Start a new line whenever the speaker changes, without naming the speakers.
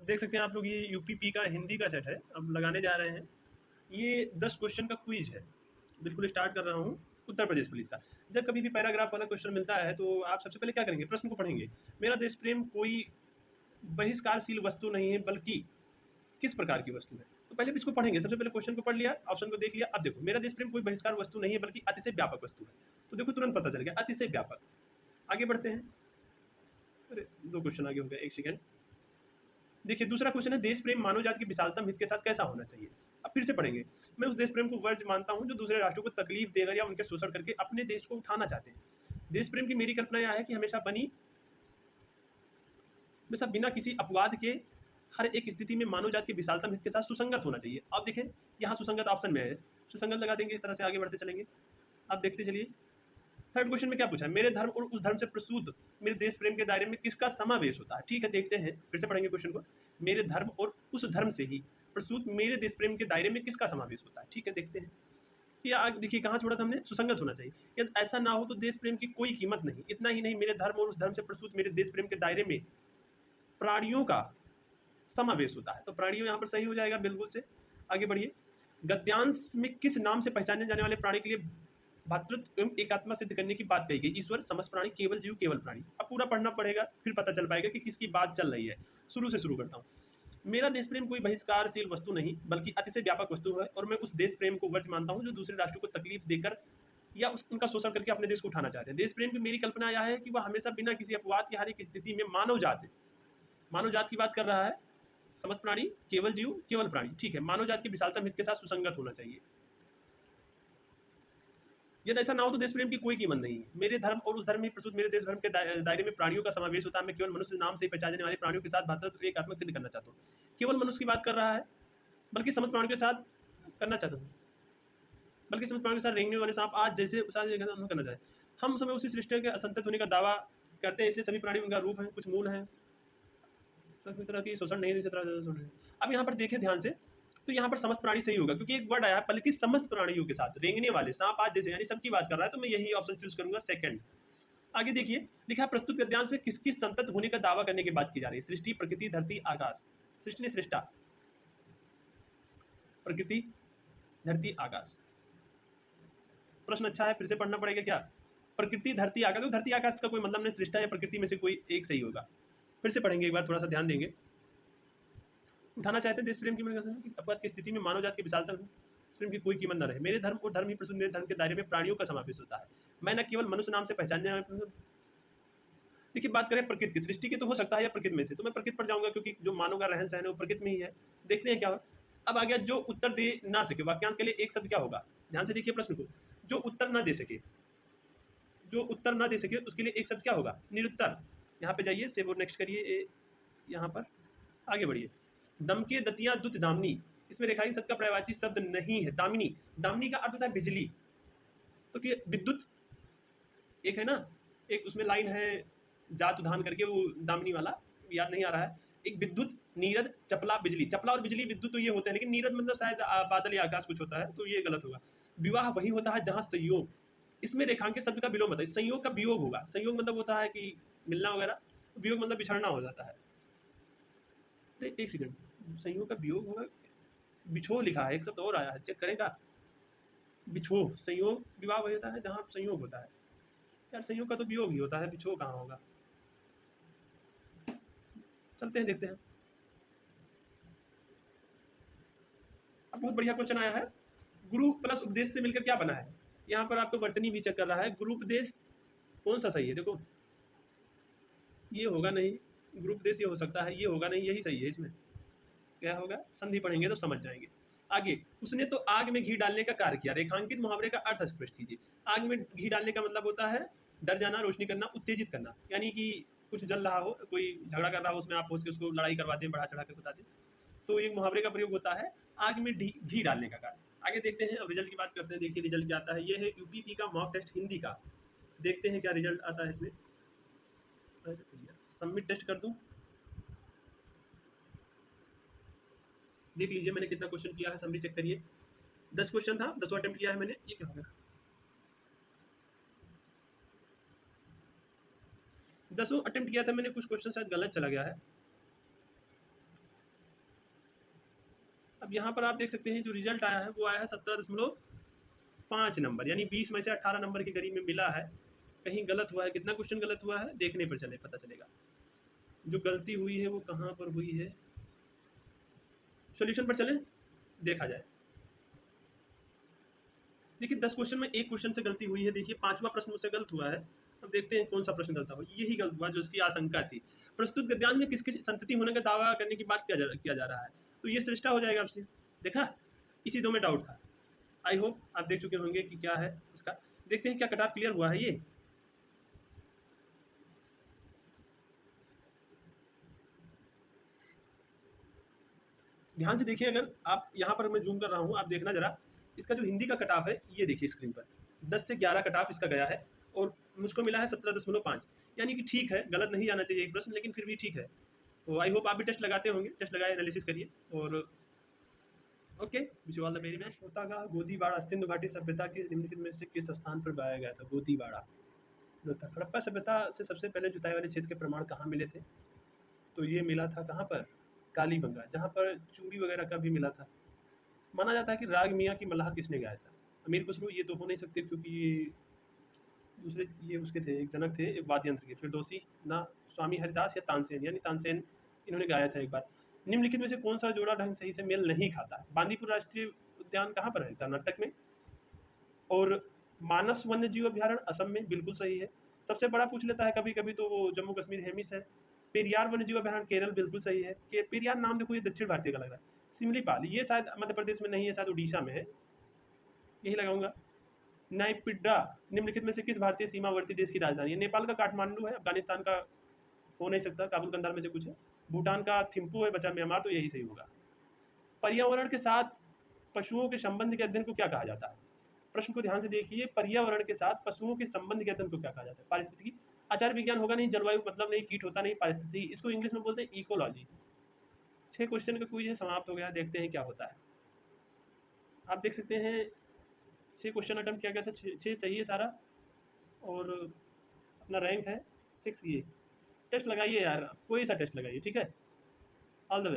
देख सकते हैं आप लोग, ये यूपीपी का हिंदी का सेट है, अब लगाने जा रहे हैं। ये 10 क्वेश्चन का क्विज है। बिल्कुल स्टार्ट कर रहा हूँ। उत्तर प्रदेश पुलिस का। जब कभी भी पैराग्राफ वाला क्वेश्चन मिलता है तो आप सबसे पहले क्या करेंगे, प्रश्न को पढ़ेंगे। मेरा देश प्रेम कोई बहिष्कारशील वस्तु नहीं है, बल्कि किस प्रकार की वस्तु है। तो पहले भी इसको पढ़ेंगे, सबसे पहले क्वेश्चन को पढ़ लिया, ऑप्शन को देख लिया। अब देखो, मेरा देश प्रेम कोई बहिष्कार वस्तु नहीं है बल्कि अतिशय व्यापक वस्तु है। तो देखो तुरंत पता चल गया, अतिशय व्यापक। आगे बढ़ते हैं। अरे 2 क्वेश्चन आगे हो गया, 1 सेकंड। देखिए दूसरा क्वेश्चन है, देश प्रेम मानव जाति के विशालतम हित के साथ कैसा होना चाहिए। अब फिर से पढ़ेंगे। मैं उस देश प्रेम को वर्ज मानता हूँ जो दूसरे राष्ट्रों को तकलीफ देकर या उनके शोषण करके अपने देश को उठाना चाहते हैं। देश प्रेम की मेरी कल्पना यह है कि हमेशा बिना किसी अपवाद के हर एक स्थिति में मानव जाति के विशालतम हित के साथ सुसंगत होना चाहिए। अब देखें, यहाँ सुसंगत ऑप्शन में है, सुसंगत लगा देंगे, इस तरह से आगे बढ़ते चलेंगे। अब देखते चलिए, थर्ड क्वेश्चन में क्या पूछा है, मेरे धर्म और उस धर्म से प्रसूत मेरे देश प्रेम के दायरे में किसका समावेश होता है। ठीक है, देखते हैं, फिर से पढ़ेंगे क्वेश्चन को। मेरे धर्म और उस धर्म से ही प्रसूत मेरे देश प्रेम के दायरे में किसका समावेश होता है। ठीक है, देखते हैं। या आगे देखिए कहाँ छोड़ा था हमने, सुसंगत होना चाहिए। यदि ऐसा ना हो तो देश प्रेम की कोई कीमत नहीं। इतना ही नहीं, मेरे धर्म और उस धर्म से प्रसूत मेरे देश प्रेम के दायरे में प्राणियों का समावेश होता है। तो प्राणियों यहाँ पर सही हो जाएगा बिल्कुल से। आगे बढ़िए। गद्यांश में किस नाम से पहचाने जाने वाले प्राणी के लिए भातृत्व एवं एकात्मा सिद्ध करने की बात कही गई। ईश्वर, समस्त प्राणी, केवल जीव, केवल प्राणी। अब पूरा पढ़ना पड़ेगा, फिर पता चल पाएगा कि किसकी बात चल रही है। शुरू से शुरू करता हूँ। मेरा देश प्रेम कोई बहिष्कारशील वस्तु नहीं बल्कि अतिशय व्यापक वस्तु है, और मैं उस देश प्रेम को वर्ज मानता हूँ जो दूसरे राष्ट्रों को तकलीफ देकर या उनका शोषण करके अपने देश को उठाना चाहते हैं। देश प्रेम की मेरी कल्पना यह है कि वह हमेशा बिना किसी अपवाद की हर एक स्थिति में मानव जाति की बात कर रहा है। समस्त प्राणी, केवल जीव, केवल प्राणी। ठीक है, मानव जाति के विशालतम हित के साथ सुसंगत होना चाहिए। यदि ऐसा ना हो तो देश प्रेम की कोई कीमत नहीं है। मेरे धर्म और उस धर्म में प्रस्तुत मेरे देश धर्म के दायरे में प्राणियों का समावेश होता है। मैं केवल मनुष्य नाम से पहचाने जाने वाले प्राणियों के साथ भातृत्व एक आत्मक सिद्ध करना चाहता हूँ। केवल मनुष्य की बात कर रहा है, बल्कि समस्त प्राणियों के साथ करना चाहता हूँ, बल्कि समस्त प्राणियों के साथ रेंगने वाले सांप आज जैसे करना चाहते। हम समय उसी सृष्टि के असंतत होने का दावा करते हैं, इसलिए सभी प्राणी उनका रूप है, कुछ मूल है, सभी तरह की शोषण नहीं, अब यहाँ पर देखें ध्यान से, तो यहाँ पर समस्त प्राणी सही होगा, क्योंकि एक वर्ड आया बल्कि समस्त प्राणियों के साथ रेंगने वाले सांप आज जैसे, यानी सबकी बात कर रहा है। तो मैं यही ऑप्शन चूज करूंगा, सेकंड। आगे देखिए, लिखा है प्रस्तुत गद्यांश में किसकी संतत होने का दावा करने की बात की जा रही है। सृष्टि, प्रकृति, धरती, आकाश। सृष्टि ने सृष्टा, प्रकृति, धरती, आकाश। प्रश्न अच्छा है, फिर से पढ़ना पड़ेगा क्या, प्रकृति, धरती, आकाश। तो धरती आकाश का कोई मतलब नहीं, सृष्टा या प्रकृति में से कोई एक सही होगा। फिर से पढ़ेंगे एक बार, थोड़ा सा ध्यान देंगे। उठाना चाहते हैं देश प्रेम की अपवाद की स्थिति में मानव जाति की विशालता प्रेम की कोई कीमत न रहे। मेरे धर्म और धर्म ही प्रस्तुत मेरे धर्म के दायरे में प्राणियों का समावेश होता है। मैं न केवल मनुष्य नाम से पहचानने वाले, देखिए बात करें प्रकृति की, सृष्टि की तो हो सकता है या प्रकृति में से, तो मैं प्रकृति पर जाऊंगा क्योंकि जो मानव का रहन सहन है वो प्रकृति में ही है। देखते हैं क्या हो। अब आ गया, जो उत्तर दे ना सके, वाक्यांश के लिए एक शब्द क्या होगा। ध्यान से देखिए प्रश्न को, जो उत्तर ना दे सके, जो उत्तर ना दे सके उसके लिए एक शब्द क्या होगा, निरुत्तर। यहाँ पे जाइए, सेव और नेक्स्ट करिए, यहाँ पर आगे बढ़िए। दमके, दतिया, दुत, दामिनी। इसमें रेखांकित शब्द का पर्यायवाची शब्द नहीं है। दामिनी, दामिनी का अर्थ होता है बिजली। तो कि विद्युत एक है ना, एक उसमें लाइन है, जात उधान करके, वो दामिनी वाला याद नहीं आ रहा है। एक विद्युत, नीरद, चपला, बिजली। चपला और बिजली विद्युत तो ये होते हैं, लेकिन नीरद मतलब शायद बादल या आकाश कुछ होता है, तो ये गलत होगा। विवाह वही होता है जहाँ संयोग, इसमें रेखांकित शब्द का विलोम बताइए। संयोग का वियोग होगा। संयोग मतलब होता है कि मिलना वगैरह, वियोग मतलब बिछड़ना हो जाता है। एक सेकंड, संयोग का वियोग होगा, बिछो लिखा है, एक शब्द और आया है, चेक करेगा। बिछो, संयोग विवाह वही होता है जहाँ संयोग होता है। यार संयोग का तो वियोग ही होता है, बिछो कहाँ होगा। चलते हैं, देखते हैं। अब बहुत बढ़िया क्वेश्चन आया है, गुरु प्लस उपदेश से मिलकर क्या बना है। यहाँ पर आपको वर्तनी भी चेक कर रहा है, गुरु उपदेश कौन सा सही है। देखो ये होगा नहीं, गुरु उपदेश ये हो सकता है, ये होगा नहीं, यही सही है। इसमें क्या होगा, संधि पढ़ेंगे तो समझ जाएंगे। आगे, उसने तो आग में घी डालने का कार्य किया। रेखांकित मुहावरे का अर्थ स्पष्ट कीजिए। आग में घी डालने का मतलब होता है डर जाना, रोशनी करना, उत्तेजित करना, यानी कि कुछ जल रहा हो, कोई झगड़ा कर रहा हो, उसमें आप पहुंच के उसको लड़ाई करवाते हैं, बढ़ा चढ़ा कर बताते हैं, तो एक मुहावरे का प्रयोग होता है आग में घी डालने का कार्य। आगे देखते हैं, अब रिजल्ट की बात करते हैं। देखिए रिजल्ट क्या आता है, ये है यूपीपी का मॉक टेस्ट हिंदी का। देखते हैं क्या रिजल्ट आता है इसमें। सबमिट टेस्ट कर दूं, देख लीजिए मैंने कितना क्वेश्चन किया है, समरी चेक करिए। 10 क्वेश्चन था, 10 अटेम्प्ट किया है मैंने। ये क्या हो गया, 10 अटेम्प्ट किया था मैंने, कुछ क्वेश्चन शायद गलत चला गया है। अब यहाँ पर आप देख सकते हैं जो रिजल्ट आया है वो आया है 17.5 नंबर, यानी 20 में से 18 नंबर के करीब में मिला है। कहीं गलत हुआ है, कितना क्वेश्चन गलत हुआ है देखने पर पता चलेगा। जो गलती हुई है वो कहाँ पर हुई है, सॉल्यूशन पर चलें देखा जाए। देखिए 10 क्वेश्चन में एक क्वेश्चन से गलती हुई है। देखिए 5वां प्रश्न मुझसे गलत हुआ है। अब देखते हैं कौन सा प्रश्न गलत हुआ। यही गलत हुआ जो उसकी आशंका थी। प्रस्तुत गद्यांश में किस संतति होने का दावा करने की बात किया जा रहा है, तो ये श्रेष्ठा हो जाएगा आपसे। देखा, इसी दो में डाउट था। आई होप आप देख चुके होंगे कि क्या है इसका। देखते हैं क्या कट ऑफ क्लियर हुआ है। ये ध्यान से देखिए, अगर आप यहाँ पर मैं जूम कर रहा हूँ, आप देखना जरा इसका जो हिंदी का कट ऑफ है, ये देखिए स्क्रीन पर 10 से 11 कट ऑफ इसका गया है और मुझको मिला है 17.5, यानी कि ठीक है, गलत नहीं जाना चाहिए एक प्रश्न, लेकिन फिर भी ठीक है। तो आई होप आप भी टेस्ट लगाते होंगे, टेस्ट लगाए, एनालिसिस करिए। और okay, wish you all the very best. होता का गोदीबाड़ा सिंधु घाटी सभ्यता के निम्नलिखित में से किस स्थान पर पाया गया था? गोदीबाड़ा हड़प्पा सभ्यता से सबसे पहले जुताई वाले क्षेत्र के प्रमाण कहाँ मिले थे? तो ये मिला था कहाँ पर? कालीबंगा, जहाँ पर चूड़ी वगैरह का भी मिला था। माना जाता है कि राग मियाँ की मल्लाह किसने गाया था? अमीर खुसरो ये तो हो नहीं सकते, क्योंकि ये दूसरे ये उसके थे, एक जनक थे एक वाद्य यंत्र के। फिरदौसी ना स्वामी हरिदास या तानसेन, यानी तानसेन इन्होंने गाया था एक बार। निम्नलिखित में से कौन सा जोड़ा ढंग सही से मेल नहीं खाता? बांदीपुर राष्ट्रीय उद्यान कहाँ पर है? कर्नाटक में। और मानस वन्य जीव अभ्यारण्य असम में, बिल्कुल सही है। सबसे बड़ा पूछ लेता है कभी कभी तो वो जम्मू कश्मीर हेमिस है। पेरियार वन्य जीव अभ्यारण्य केरल, बिल्कुल सही है। कि पेरियार नाम देखो, ये दक्षिण भारतीय का लग रहा है। सिमलीपाल ये शायद मध्य प्रदेश में नहीं है, शायद उड़ीसा में है, यही लगाऊंगा। नाइपिड्रा निम्नलिखित में से किस भारतीय सीमावर्ती देश की राजधानी है? नेपाल का काठमांडू है, अफगानिस्तान का हो नहीं सकता, काबुल कंधार में से कुछ है। भूटान का थिम्पू है, बचा म्यांमार, तो यही सही होगा। पर्यावरण के साथ पशुओं के संबंध के अध्ययन को क्या कहा जाता है? प्रश्न को ध्यान से देखिए, पर्यावरण के साथ पशुओं के संबंध के अध्ययन को क्या कहा जाता है? पारिस्थितिकी। आचार विज्ञान होगा नहीं, जलवायु मतलब नहीं, कीट होता नहीं, पारिस्थितिकी, इसको इंग्लिश में बोलते हैं इकोलॉजी। 6 क्वेश्चन का क्विज समाप्त हो गया, देखते हैं क्या होता है। आप देख सकते हैं 6 क्वेश्चन अटेम्प्ट किया गया था, 6 सही है सारा, और अपना रैंक है 6। ये टेस्ट लगाइए यार, कोई सा टेस्ट लगाइए, ठीक है। All the best.